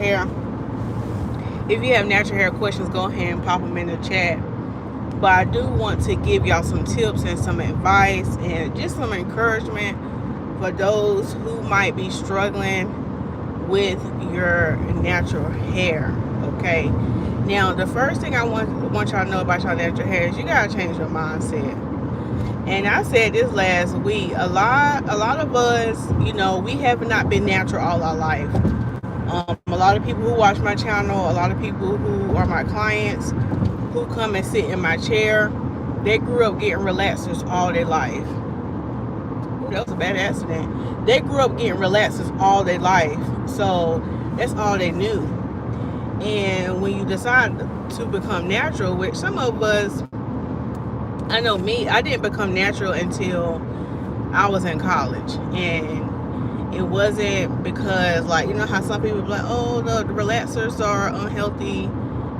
hair. If you have natural hair questions, go ahead and pop them in the chat. But I do want to give y'all some tips and some advice and just some encouragement for those who might be struggling with your natural hair. Okay. Now, the first thing I want y'all to know about your natural hair is you gotta change your mindset. And I said this last week. A lot of us, we have not been natural all our life. A lot of people who watch my channel, a lot of people who are my clients, who come and sit in my chair, they grew up getting relaxers all their life. Ooh, that was a bad accident. They grew up getting relaxers all their life, so that's all they knew. And when you decide to become natural, which some of us, I know me, I didn't become natural until I was in college. And it wasn't because, like, you know how some people be like, oh, the relaxers are unhealthy.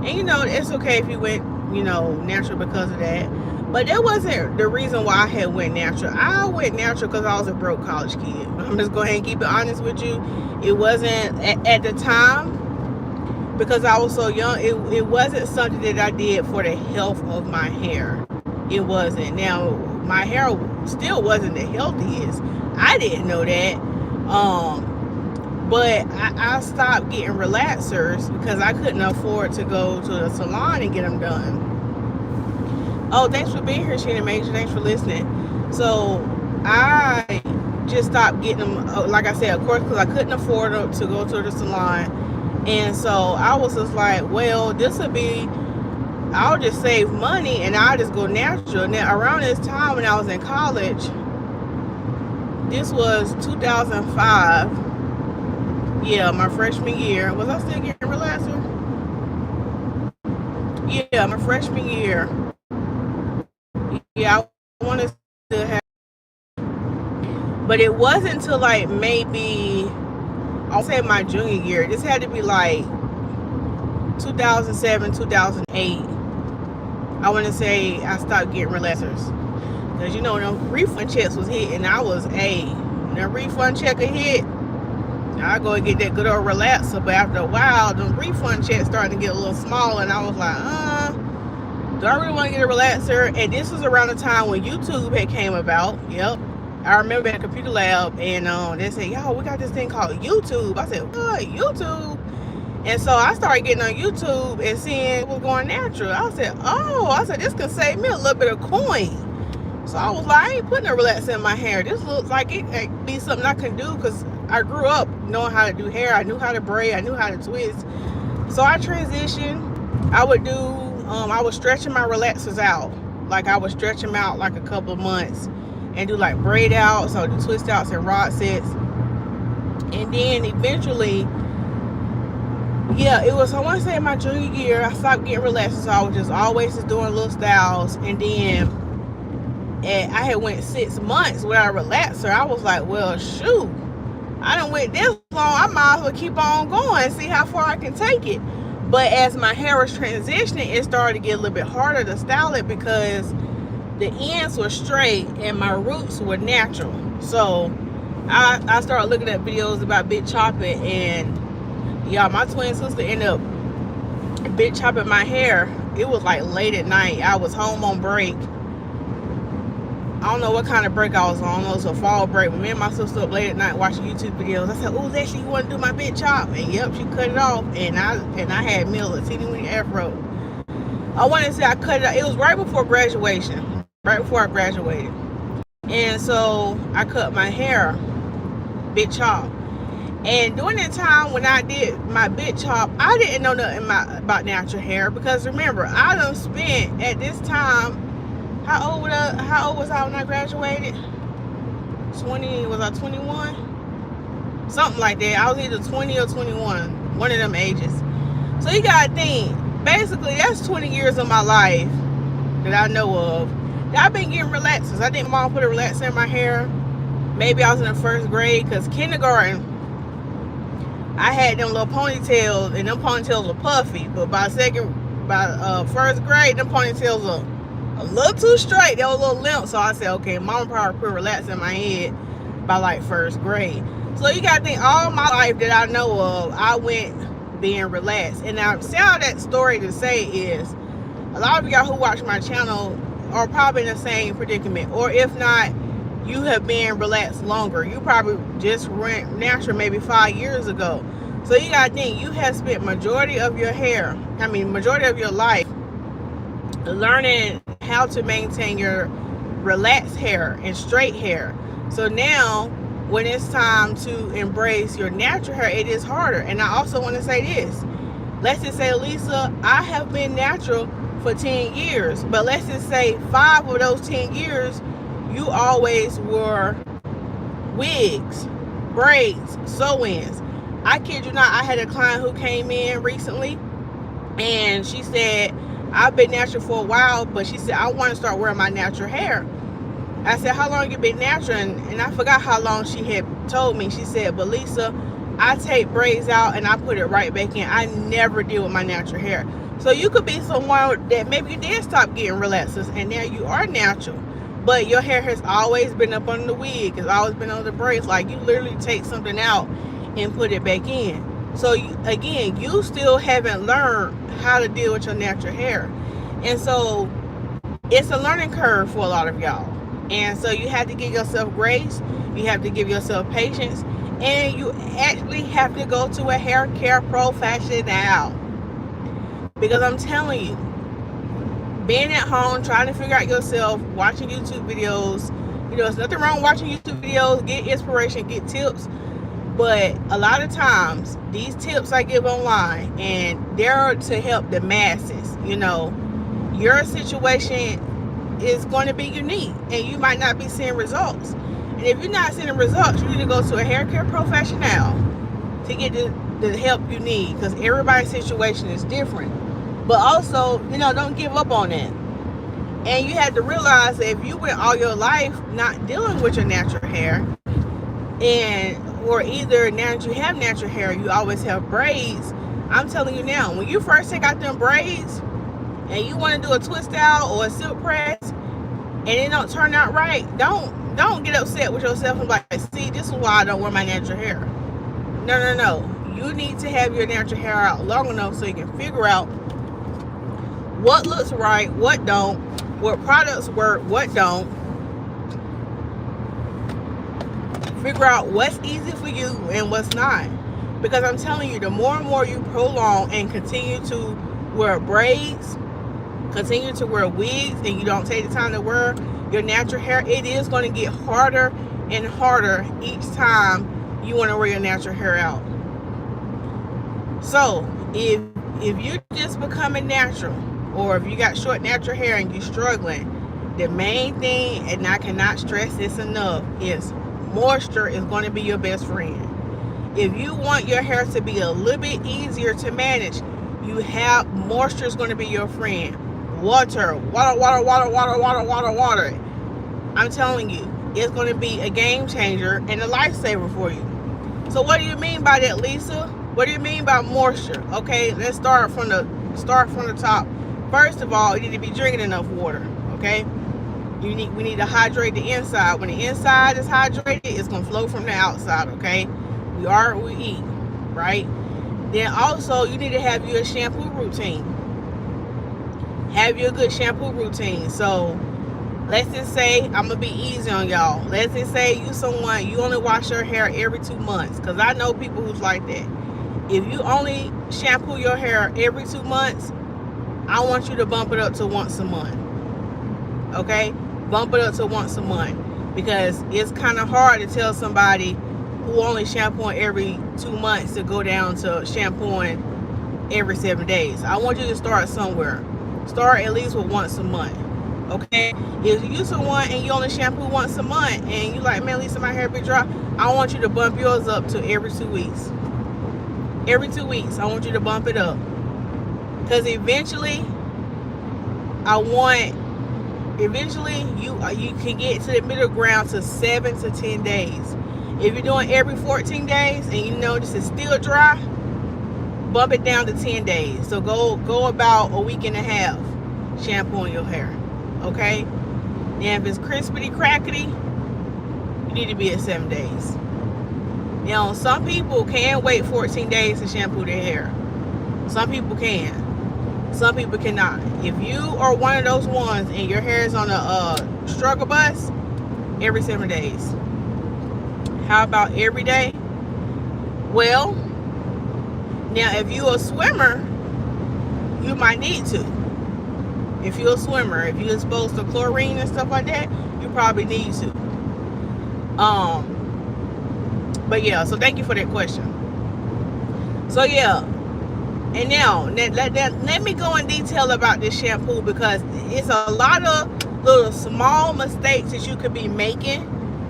And, it's okay if you went, natural because of that. But that wasn't the reason why I had went natural. I went natural because I was a broke college kid. I'm just going ahead and keep it honest with you. It wasn't, at the time, because I was so young, it wasn't something that I did for the health of my hair. It wasn't. Now, my hair still wasn't the healthiest. I didn't know that. But I stopped getting relaxers because I couldn't afford to go to the salon and get them done. Oh, thanks for being here, Sheena Major. Thanks for listening. So I just stopped getting them, like I said, of course, because I couldn't afford to go to the salon. And so I was just like, well, I'll just save money and I'll just go natural. Now, around this time when I was in college, this was 2005. Yeah, my freshman year. Was I still getting relaxer? Yeah, my freshman year. Yeah, I want to still have. But it wasn't until like maybe, I'll say my junior year. This had to be like 2007, 2008. I want to say I stopped getting relaxers. Because, the refund checks was hitting. I was the refund check would hit, I go and get that good old relaxer. But after a while, the refund checks started to get a little smaller. And I was like, do I really want to get a relaxer? And this was around the time when YouTube had came about. Yep. I remember at a computer lab, and they said, yo, we got this thing called YouTube. I said, what? YouTube? And so I started getting on YouTube and seeing what was going natural. I said, this can save me a little bit of coin. So I was like, I ain't putting a relaxer in my hair. This looks like it could be something I can do, because I grew up knowing how to do hair. I knew how to braid. I knew how to twist. So I transitioned. I was stretching my relaxers out. Like, I would stretch them out like a couple of months and do like braid outs or do twist outs and rod sets. And then eventually, it was, I want to say, my junior year, I stopped getting relaxers. So I was just always doing little styles. And then I had went 6 months without a relaxer. I was like, well, shoot, I done went this long. I might as well keep on going and see how far I can take it. But as my hair was transitioning, it started to get a little bit harder to style it because the ends were straight and my roots were natural. So I started looking at videos about bit chopping, and my twin sister ended up bit chopping my hair. It was like late at night. I was home on break. I don't know what kind of break I was on. I don't know, it was a fall break. But me and my sister up late at night watching YouTube videos. I said, oh, Leslie, you want to do my bit chop? And yep, she cut it off. And I had me a teeny weeny afro. I want to say I cut it off. It was right before graduation. Right before I graduated. And so I cut my hair bit chop. And during that time when I did my bit chop, I didn't know nothing about natural hair. Because remember, I done spent at this time, how old was I when I graduated? 20, was I 21? Something like that. I was either 20 or 21. One of them ages. So you gotta think, basically that's 20 years of my life that I know of. I've been getting relaxers. I think mom put a relaxer in my hair. Maybe I was in the first grade, because kindergarten, I had them little ponytails, and them ponytails were puffy. But by first grade, them ponytails were a little too straight. They were a little limp. So I said, okay, mama probably put a relaxer in my head by like first grade. So you gotta think, all my life that I know of, I went being relaxed. And now, see how that story to say is, a lot of y'all who watch my channel are probably in the same predicament, or if not, you have been relaxed longer. You probably just went natural maybe 5 years ago. So you gotta think, you have spent majority of your life learning how to maintain your relaxed hair and straight hair. So now when it's time to embrace your natural hair, it is harder. And I also want to say this, let's just say, Lisa, I have been natural for 10 years, but let's just say 5 of those 10 years you always wore wigs, braids, sew-ins. I kid you not, I had a client who came in recently and she said, I've been natural for a while, but she said, I want to start wearing my natural hair. I said, how long you been natural? And I forgot how long she had told me. She said, but Lisa, I take braids out and I put it right back in. I never deal with my natural hair. So you could be someone that maybe you did stop getting relaxers and now you are natural, but your hair has always been up under the wig, it's always been under the braids. Like, you literally take something out and put it back in. So again, you still haven't learned how to deal with your natural hair. And so it's a learning curve for a lot of y'all. And so you have to give yourself grace, you have to give yourself patience, and you actually have to go to a hair care professional. Because I'm telling you, being at home, trying to figure out yourself, watching YouTube videos, there's nothing wrong with watching YouTube videos, get inspiration, get tips. But a lot of times, these tips I give online, and they're to help the masses. Your situation is going to be unique, and you might not be seeing results. And if you're not seeing results, you need to go to a hair care professional to get the help you need, because everybody's situation is different. But also, don't give up on it. And you have to realize that if you went all your life not dealing with your natural hair, or either now that you have natural hair, you always have braids, I'm telling you now, when you first take out them braids and you want to do a twist out or a silk press and it don't turn out right, don't get upset with yourself and like, see, this is why I don't wear my natural hair. No. You need to have your natural hair out long enough so you can figure out what looks right, what don't, what products work, what don't. Figure out what's easy for you and what's not. Because I'm telling you, the more and more you prolong and continue to wear braids, continue to wear wigs, and you don't take the time to wear your natural hair, it is going to get harder and harder each time you want to wear your natural hair out. So if you're just becoming natural, or if you got short natural hair and you're struggling, the main thing, and I cannot stress this enough, is moisture is going to be your best friend. If you want your hair to be a little bit easier to manage, moisture is going to be your friend. Water. I'm telling you, it's going to be a game changer and a lifesaver for you. So what do you mean by that, Lisa? What do you mean by moisture? Okay, let's start from the top. First of all, you need to be drinking enough water. Okay, we need to hydrate the inside. When the inside is hydrated, it's gonna flow from the outside. Okay, we are what we eat, right? Then also, you need to have your shampoo routine. Have your good shampoo routine. So let's just say, I'm gonna be easy on y'all. Let's just say you only wash your hair every 2 months, because I know people who's like that. If you only shampoo your hair every 2 months, I want you to bump it up to once a month. Okay, bump it up to once a month, because it's kind of hard to tell somebody who only shampooing every 2 months to go down to shampooing every 7 days. I want you to start somewhere. Start at least with once a month. Okay, if you someone and you only shampoo once a month and you like, man, Lisa, my hair be dry, I want you to bump yours up to every 2 weeks. Every 2 weeks, I want you to bump it up, because eventually you can get to the middle ground to 7 to 10 days. If you're doing every 14 days and you know this is still dry, bump it down to 10 days. So go about a week and a half shampooing your hair. Okay, now if it's crispity crackety, you need to be at 7 days. Now some people can wait 14 days to shampoo their hair. Some people can. Some people cannot. If you are one of those ones and your hair is on a struggle bus, every 7 days. How about every day? Well, now if you're a swimmer, you might need to. If you're a swimmer, if you're exposed to chlorine and stuff like that, you probably need to. But yeah, so thank you for that question. So yeah, and now let me go in detail about this shampoo, because it's a lot of little small mistakes that you could be making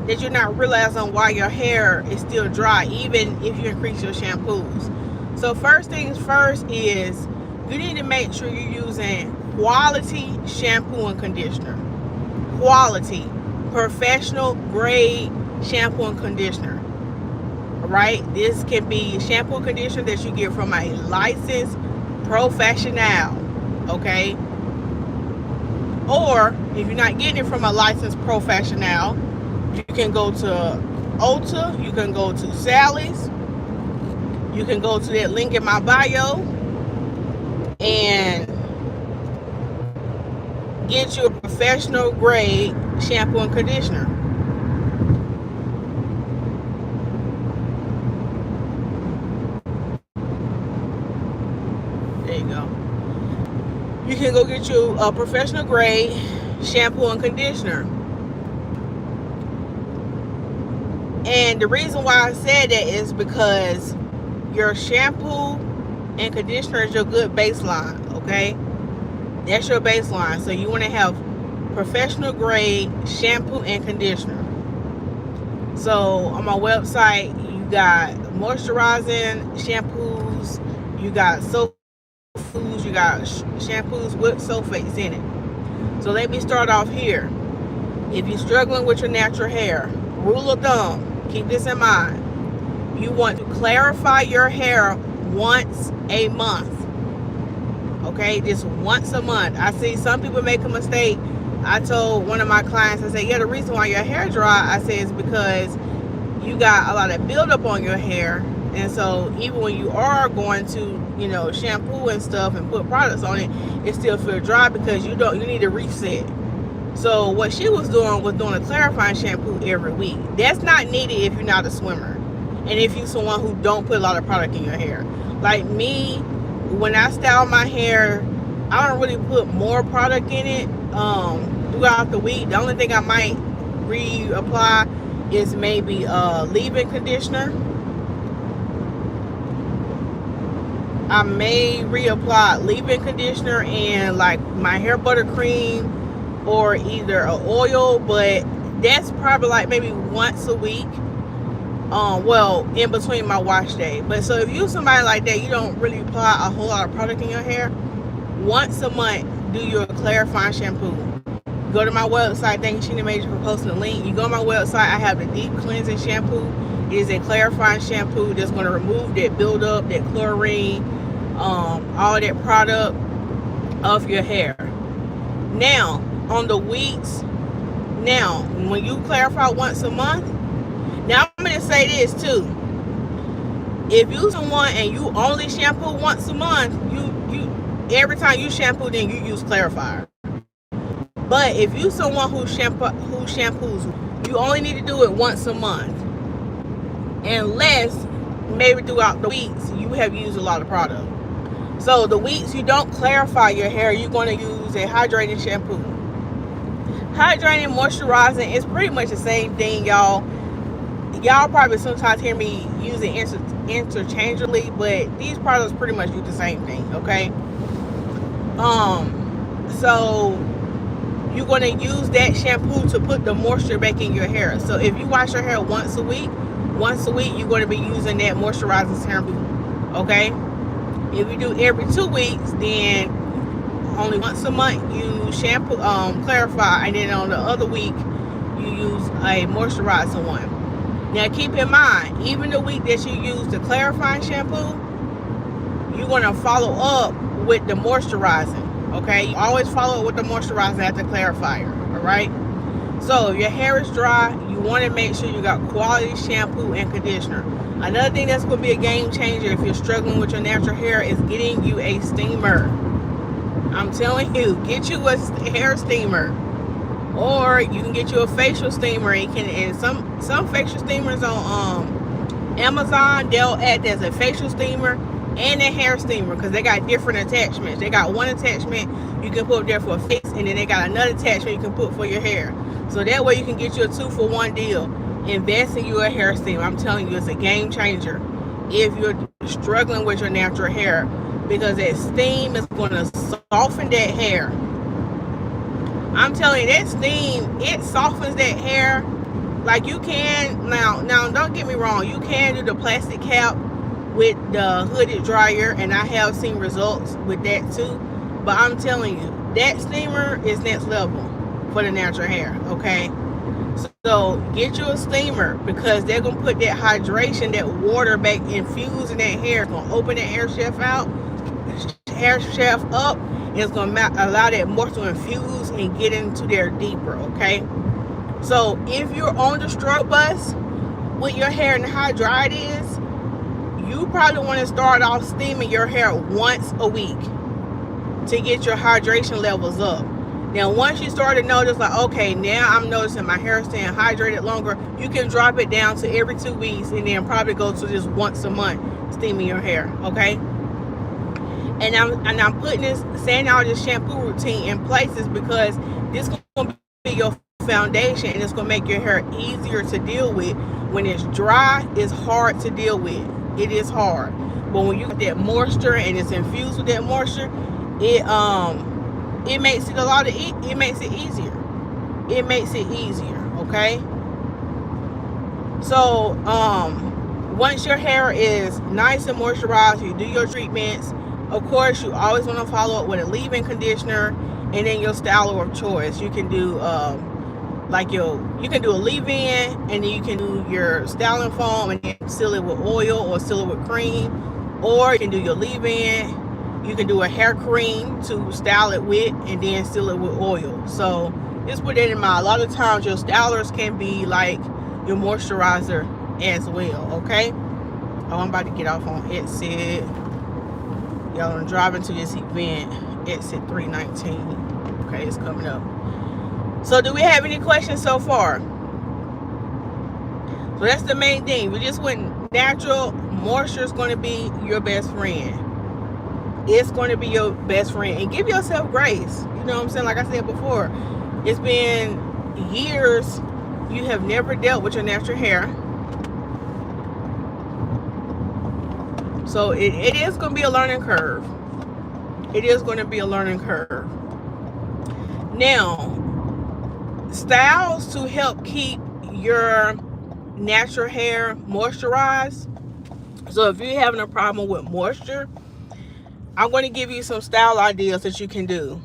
that you're not realizing why your hair is still dry, even if you increase your shampoos. So first things first is you need to make sure you're using quality shampoo and conditioner. Quality, professional grade shampoo and conditioner. Right? This can be shampoo and conditioner that you get from a licensed professional. Okay? Or if you're not getting it from a licensed professional, you can go to Ulta, you can go to Smilez, you can go to that link in my bio and get you a professional grade shampoo and conditioner. There you go. You can go get you a professional grade shampoo and conditioner. And the reason why I said that is because your shampoo and conditioner is your good baseline, okay? That's your baseline. So you want to have professional grade shampoo and conditioner. So on my website, you got moisturizing shampoos, you got soap foods, you got shampoos with sulfates in it. So let me start off here. If you're struggling with your natural hair, rule of thumb, keep this in mind. You want to clarify your hair once a month. Okay, just once a month. I see some people make a mistake. I told one of my clients, I said, yeah, the reason why your hair dry, I said, is because you got a lot of buildup on your hair. And so even when you are going to, shampoo and stuff and put products on it, it still feels dry because you need to reset. So what she was doing a clarifying shampoo every week. That's not needed if you're not a swimmer. And if you're someone who don't put a lot of product in your hair. Like me, when I style my hair, I don't really put more product in it throughout the week. The only thing I might reapply is maybe leave-in conditioner. I may reapply leave-in conditioner and like my hair butter cream or either an oil, but that's probably like maybe once a week. In between my wash day. But so if you're somebody like that, you don't really apply a whole lot of product in your hair, once a month, do your clarifying shampoo. Go to my website. Thank you, Sheena Major, for posting the link. You go to my website, I have the deep cleansing shampoo. It is a clarifying shampoo that's going to remove that buildup, that chlorine, all that product off your hair. Now, on the weeks, when you clarify once a month, now I'm going to say this too. If you're someone and you only shampoo once a month, you every time you shampoo, then you use clarifier. But if you're someone who shampoos, you only need to do it once a month. Unless maybe throughout the weeks you have used a lot of product. So the weeks you don't clarify your hair, you're going to use a hydrating shampoo. Hydrating, moisturizing is pretty much the same thing, y'all. Y'all probably sometimes hear me use it interchangeably, but these products pretty much do the same thing, okay? So you're going to use that shampoo to put the moisture back in your hair. So if you wash your hair once a week, you're going to be using that moisturizing shampoo, okay? If you do every 2 weeks, then only once a month you shampoo, clarify, and then on the other week you use a moisturizing one. Now keep in mind, even the week that you use the clarifying shampoo, you're going to follow up with the moisturizing, okay? You always follow up with the moisturizing after clarifier, all right? So if your hair is dry, you want to make sure you got quality shampoo and conditioner. Another thing that's going to be a game changer if you're struggling with your natural hair is getting you a steamer. I'm telling you, get you a hair steamer. Or you can get you a facial steamer. And some facial steamers on Amazon, they'll act as a facial steamer and a hair steamer because they got different attachments. They got one attachment you can put up there for a face, and then they got another attachment you can put for your hair. So that way you can get you a 2-for-1 deal. Invest in you a hair steamer. I'm telling you, it's a game changer if you're struggling with your natural hair, because that steam is going to soften that hair. I'm telling you, that steam, it softens that hair. Like you can, now don't get me wrong, you can do the plastic cap with the hooded dryer, and I have seen results with that too. But I'm telling you, that steamer is next level for the natural hair, okay? So get you a steamer, because they're going to put that hydration, that water back infused in that hair. It's going to open that hair shaft out, hair shaft up, and it's going to allow that moisture to infuse and get into there deeper, okay? So if you're on the struggle bus with your hair and how dry it is, you probably want to start off steaming your hair once a week to get your hydration levels up. Now, once you start to notice, like, okay, now I'm noticing my hair staying hydrated longer, you can drop it down to every 2 weeks, and then probably go to just once a month steaming your hair, okay? And I'm putting this, saying all this shampoo routine in places because this is going to be your foundation, and it's going to make your hair easier to deal with. When it's dry, it's hard to deal with. It is hard. But when you get that moisture and it's infused with that moisture, it makes it it makes it easier. It makes it easier, okay? So once your hair is nice and moisturized, you do your treatments. Of course, you always want to follow up with a leave-in conditioner, and then your styler of choice. You can do you can do a leave-in, and then you can do your styling foam and then seal it with oil or seal it with cream, or you can do your leave-in. You can do a hair cream to style it with, and then seal it with oil. So just put that in mind. A lot of times your stylers can be like your moisturizer as well, okay? Oh, I'm about to get off on exit. Y'all, I'm driving to this event, exit 319. Okay, it's coming up. So do we have any questions so far? So that's the main thing. We just went natural. Moisture is going to be your best friend. It's going to be your best friend. And give yourself grace. You know what I'm saying? Like I said before, it's been years you have never dealt with your natural hair. So it is going to be a learning curve. It is going to be a learning curve. Now, styles to help keep your natural hair moisturized. So if you're having a problem with moisture, I'm going to give you some style ideas that you can do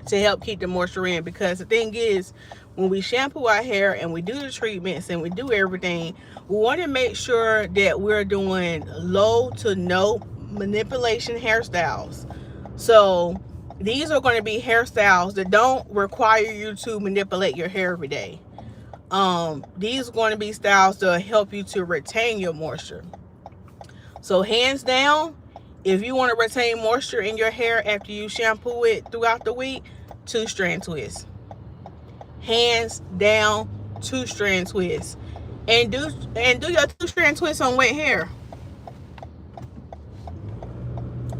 to help keep the moisture in. Because the thing is, when we shampoo our hair and we do the treatments and we do everything, we want to make sure that we're doing low to no manipulation hairstyles. So these are going to be hairstyles that don't require you to manipulate your hair every day. These are going to be styles that help you to retain your moisture. So hands down, if you want to retain moisture in your hair after you shampoo it throughout the week, 2-strand twists. Hands down, 2-strand twists. And do your 2-strand twists on wet hair.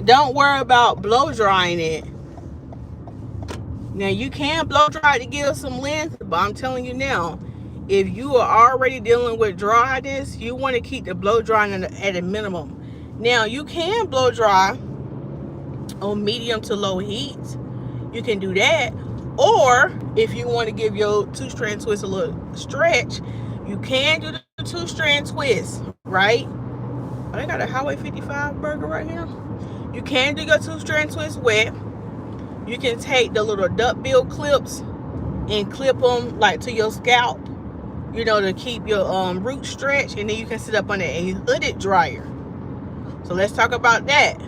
Don't worry about blow drying it. Now you can blow dry to give some length, but I'm telling you now, if you are already dealing with dryness, you want to keep the blow drying at a minimum. Now you can blow dry on medium to low heat. You can do that. Or if you want to give your 2-strand twist a little stretch, you can do the 2-strand twist, right? Oh, they got a Highway 55 burger right here. You can do your 2-strand twist wet. You can take the little duckbill clips and clip them like to your scalp, you know, to keep your roots stretched, and then you can sit up under a hooded dryer. So let's talk about that.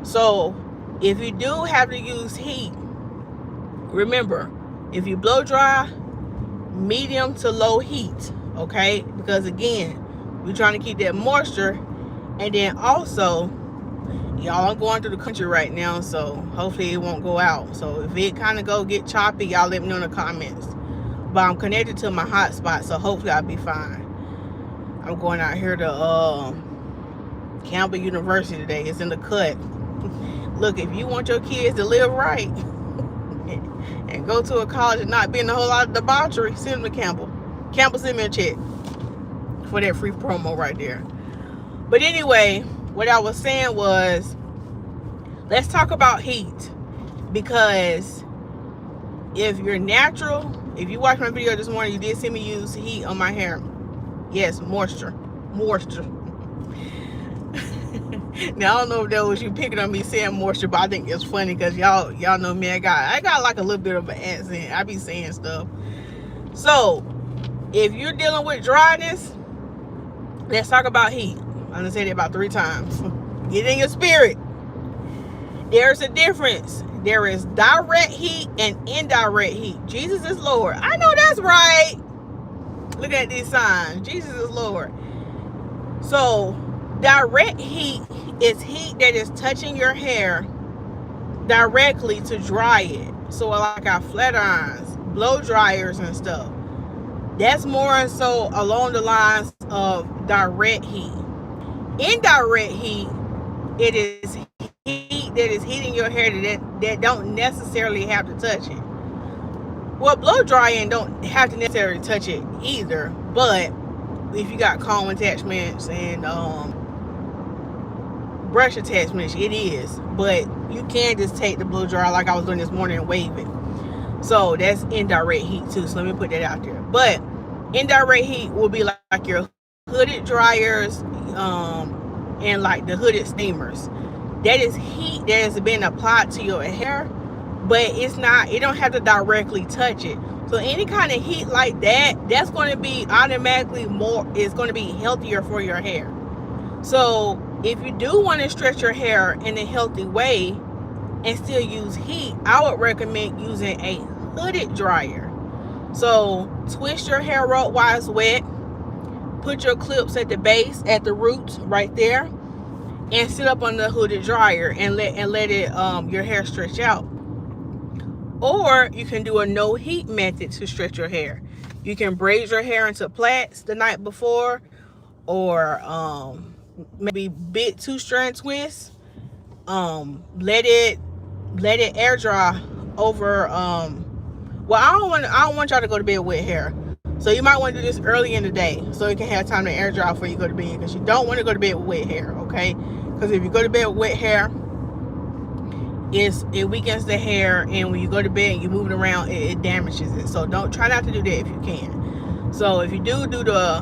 So if you do have to use heat, remember, if you blow dry, medium to low heat, okay? Because again, We're trying to keep that moisture. And then also, y'all, I'm going through the country right now, so hopefully it won't go out. So if it kind of get choppy, y'all let me know in the comments. But I'm connected to my hotspot, so hopefully I'll be fine. I'm going out here to Campbell University today. It's in the cut. Look, if you want your kids to live right and go to a college and not be in a whole lot of debauchery, send them to Campbell. Campbell, send me a check for that free promo right there. But anyway, what I was saying was, let's talk about heat. Because if you're natural, if you watched my video this morning, you did see me use heat on my hair. Yes, moisture. Now I don't know if that was you picking on me saying moisture, but I think it's funny because y'all know me. I got like a little bit of an accent. I be saying stuff. So if you're dealing with dryness, let's talk about heat. I'm gonna say that about 3 times. Get in your spirit. There's a difference. There is direct heat and indirect heat. Jesus is Lord. I know that's right. Look at these signs. Jesus is Lord. So direct heat is heat that is touching your hair directly to dry it. So like our flat irons, blow dryers and stuff. That's more so along the lines of direct heat. Indirect heat, it is heat that is heating your hair that don't necessarily have to touch it. Well, blow drying don't have to necessarily touch it either, but if you got comb attachments and brush attachments, it is. But you can just take the blow dryer like I was doing this morning and wave it. So that's indirect heat too. So let me put that out there. But indirect heat will be like your hooded dryers and like the hooded steamers. That is heat that has been applied to your hair, but it don't have to directly touch it. So any kind of heat like that, that's going to be automatically it's going to be healthier for your hair. So if you do want to stretch your hair in a healthy way and still use heat, I would recommend using a hooded dryer. So twist your hair up while it's wet, put your clips at the base, at the roots right there, and sit up on the hooded dryer and let it your hair stretch out. Or you can do a no heat method to stretch your hair. You can braid your hair into plaits the night before, or maybe bit 2-strand twists. Let it air dry over well, I don't want y'all to go to bed with wet hair. So you might want to do this early in the day so you can have time to air dry before you go to bed, because you don't want to go to bed with wet hair, okay? Because if you go to bed with wet hair, it weakens the hair, and when you go to bed and you move it around, it damages it. So try not to do that if you can. So if you do the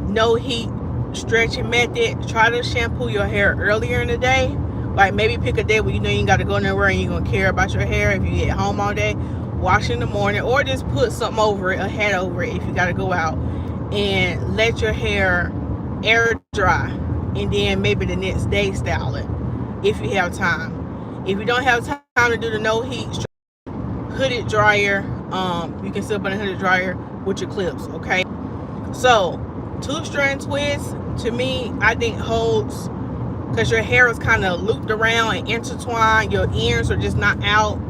no heat stretching method, try to shampoo your hair earlier in the day. Like maybe pick a day where you know you ain't got to go nowhere and you're going to care about your hair. If you get home all day, wash in the morning, or just put something over it, a hat over it if you got to go out, and let your hair air dry, and then maybe the next day style it if you have time. If you don't have time to do the no heat hooded dryer, you can sit up on a hooded dryer with your clips, okay? So 2-strand twist, to me, I think holds, because your hair is kind of looped around and intertwined, your ends are just not out.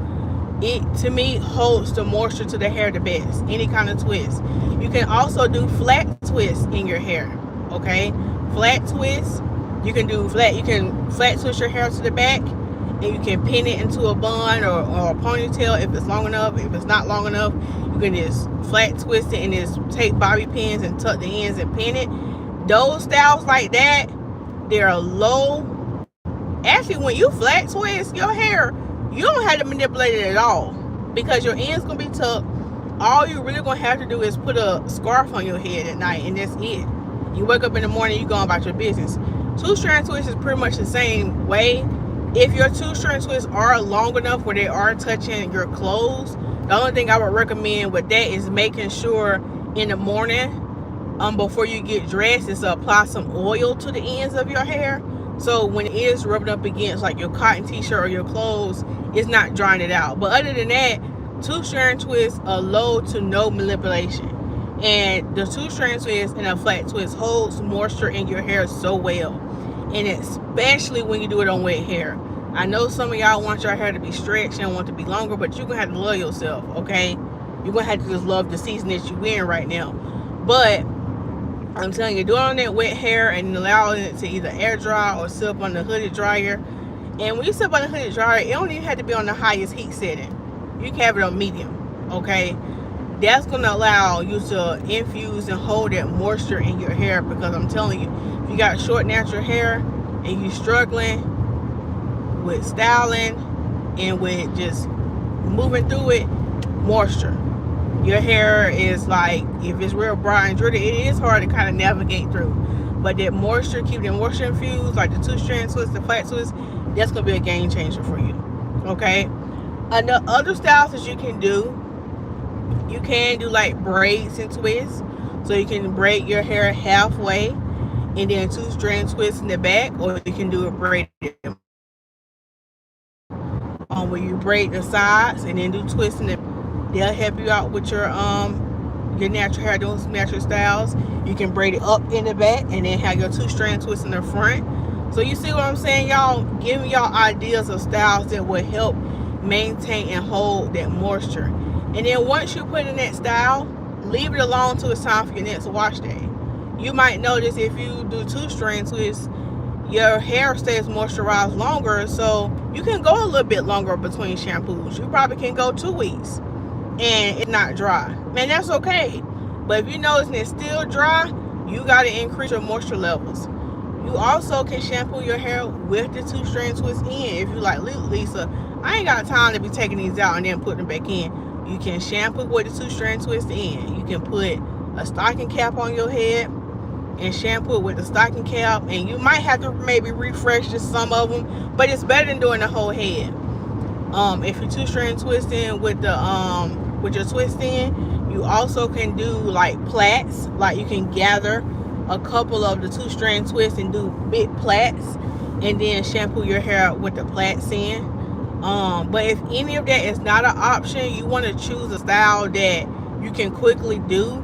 It, to me, holds the moisture to the hair the best. Any kind of twist. You can also do flat twists in your hair, okay? Flat twists, you can flat twist your hair to the back, and you can pin it into a bun or a ponytail if it's long enough. If it's not long enough, you can just flat twist it and just take bobby pins and tuck the ends and pin it. Those styles like that, they're low. Actually, when you flat twist your hair, you don't have to manipulate it at all, because your end's gonna be tucked. All you really gonna have to do is put a scarf on your head at night, and that's it. You wake up in the morning, you go about your business. 2-strand twist is pretty much the same way. If your 2-strand twists are long enough where they are touching your clothes, the only thing I would recommend with that is making sure in the morning, before you get dressed, is to apply some oil to the ends of your hair. So when it is rubbing up against like your cotton t-shirt or your clothes, it's not drying it out. But other than that, 2-strand twists are low to no manipulation. And the 2-strand twist and a flat twist holds moisture in your hair so well, and especially when you do it on wet hair. I know some of y'all want your hair to be stretched and want it to be longer, but you're gonna have to love yourself, okay? You're gonna have to just love the season that you're in right now. But I'm telling you, do it on that wet hair and allowing it to either air dry or sit up on the hooded dryer. And when you sit up on the hooded dryer, it don't even have to be on the highest heat setting. You can have it on medium, okay? That's going to allow you to infuse and hold that moisture in your hair, because I'm telling you, if you got short natural hair and you're struggling with styling and with just moving through it, moisture. Your hair is like, if it's real bright and dirty, it is hard to kind of navigate through. But that moisture, keep that moisture infused, like the 2-strand twist, the flat twist, that's going to be a game changer for you, okay? And the other styles that you can do like braids and twists. So you can braid your hair halfway and then 2-strand twists in the back, or you can do a braid where you braid the sides and then do twists in the. They'll help you out with your natural hair, doing some natural styles. You can braid it up in the back and then have your 2-strand twist in the front. So you see what I'm saying, y'all? Giving y'all ideas of styles that will help maintain and hold that moisture. And then once you put in that style, leave it alone till it's time for your next wash day. You might notice if you do 2-strand twists, your hair stays moisturized longer, so you can go a little bit longer between shampoos. You probably can go 2 weeks and it's not dry. Man, that's okay. But if you notice it's still dry, you got to increase your moisture levels. You also can shampoo your hair with the 2-strand twist in. If you like, Lisa, I ain't got time to be taking these out and then putting them back in. You can shampoo with the 2-strand twist in. You can put a stocking cap on your head and shampoo it with the stocking cap. And you might have to maybe refresh just some of them, but it's better than doing the whole head. If you're 2-strand twisting with the with your twist in, you also can do like plaits. Like you can gather a couple of the 2-strand twists and do big plaits, and then shampoo your hair with the plaits in. But if any of that is not an option, you want to choose a style that you can quickly do,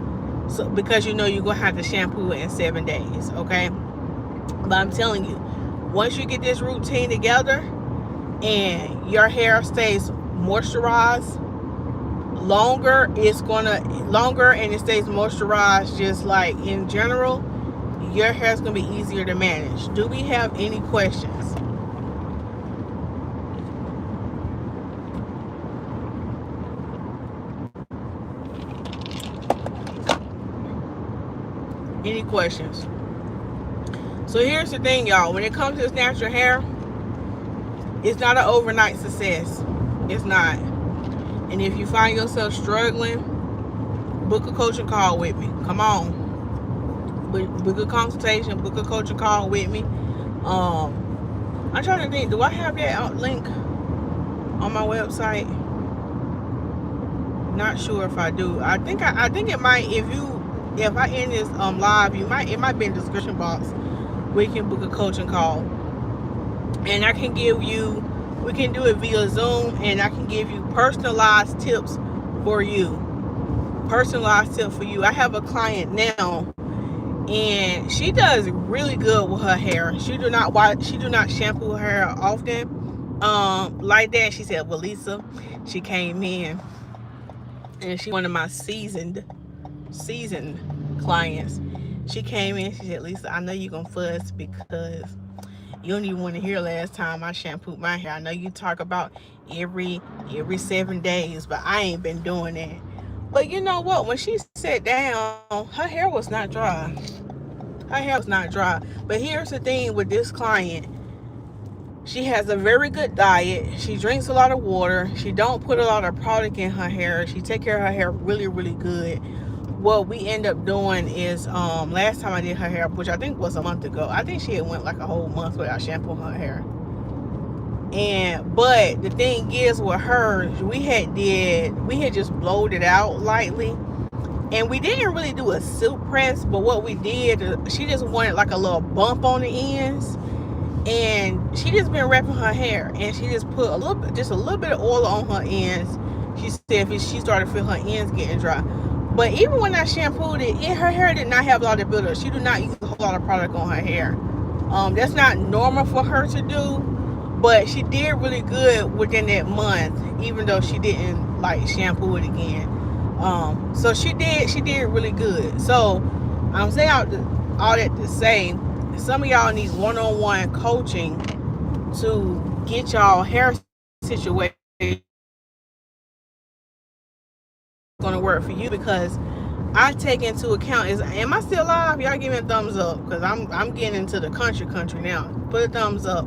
so because you know you're gonna have to shampoo it in 7 days, okay? But I'm telling you, once you get this routine together and your hair stays moisturized longer, and it stays moisturized just like in general, your hair is gonna be easier to manage. Do we have any questions? Any questions? So here's the thing, y'all. When it comes to this natural hair, it's not an overnight success. It's not. And if you find yourself struggling, book a coaching call with me. Come on. Book a consultation, book a coaching call with me. I'm trying to think, do I have that link on my website? Not sure if I do. I think it might. If I end this live, it might be in the description box where you can book a coaching call, and I can give you, we can do it via Zoom, and I can give you personalized tips for you. I have a client now, and she does really good with her hair. She do not shampoo her hair often like that. She said, well, Lisa, she came in and she one of my seasoned clients. She came in, she said, Lisa, I know you're gonna fuss because you don't even want to hear last time I shampooed my hair. I know you talk about every 7 days, but I ain't been doing that. But you know what? When she sat down, her hair was not dry. But here's the thing with this client. She has a very good diet. She drinks a lot of water. She don't put a lot of product in her hair. She take care of her hair really, really good. What we end up doing is, last time I did her hair, which I think was a month ago, I think she had went like a whole month without shampooing her hair. But the thing is with her, we had just blowed it out lightly, and we didn't really do a silk press. But what we did, she just wanted like a little bump on the ends, and she just been wrapping her hair, and she just put a little bit of oil on her ends. She said if she started to feel her ends getting dry. But even when I shampooed it, her hair did not have a lot of buildup. She did not use a whole lot of product on her hair. That's not normal for her to do, but she did really good within that month, even though she didn't like shampoo it again. So she did really good. So I'm saying all that to say, some of y'all need one-on-one coaching to get y'all hair situation going to work for you, because I take into account am I still live? Y'all give me a thumbs up, because I'm getting into the country now. Put a thumbs up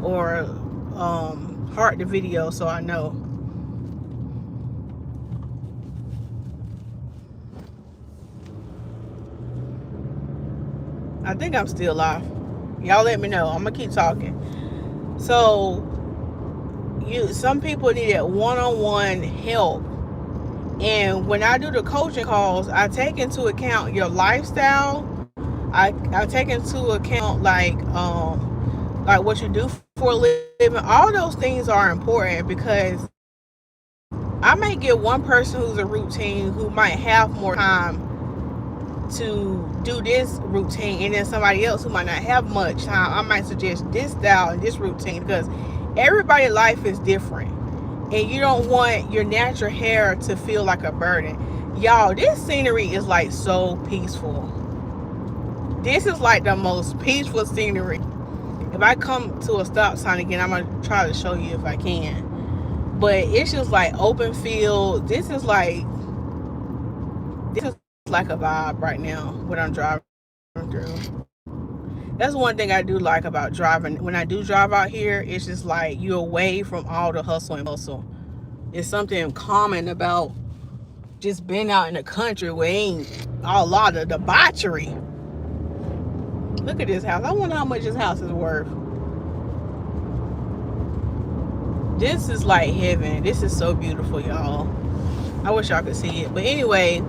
or heart the video so I know. I think I'm still live. Y'all let me know. I'm gonna keep talking. So some people need that one-on-one help. And when I do the coaching calls, I take into account your lifestyle. I take into account like what you do for a living. All those things are important, because I may get one person who's a routine who might have more time to do this routine, and then somebody else who might not have much time. I might suggest this style and this routine, because everybody's life is different, and you don't want your natural hair to feel like a burden. Y'all, this scenery is like so peaceful. This is like the most peaceful scenery. If I come to a stop sign again, I'm gonna try to show you if I can. But it's just like open field. This is like a vibe right now when I'm driving through. That's one thing I do like about driving. When I do drive out here, it's just like you're away from all the hustle and bustle. It's something calming about just being out in the country where ain't a lot of debauchery. Look at this house. I wonder how much this house is worth. This is like heaven. This is so beautiful, y'all. I wish y'all could see it. But anyway,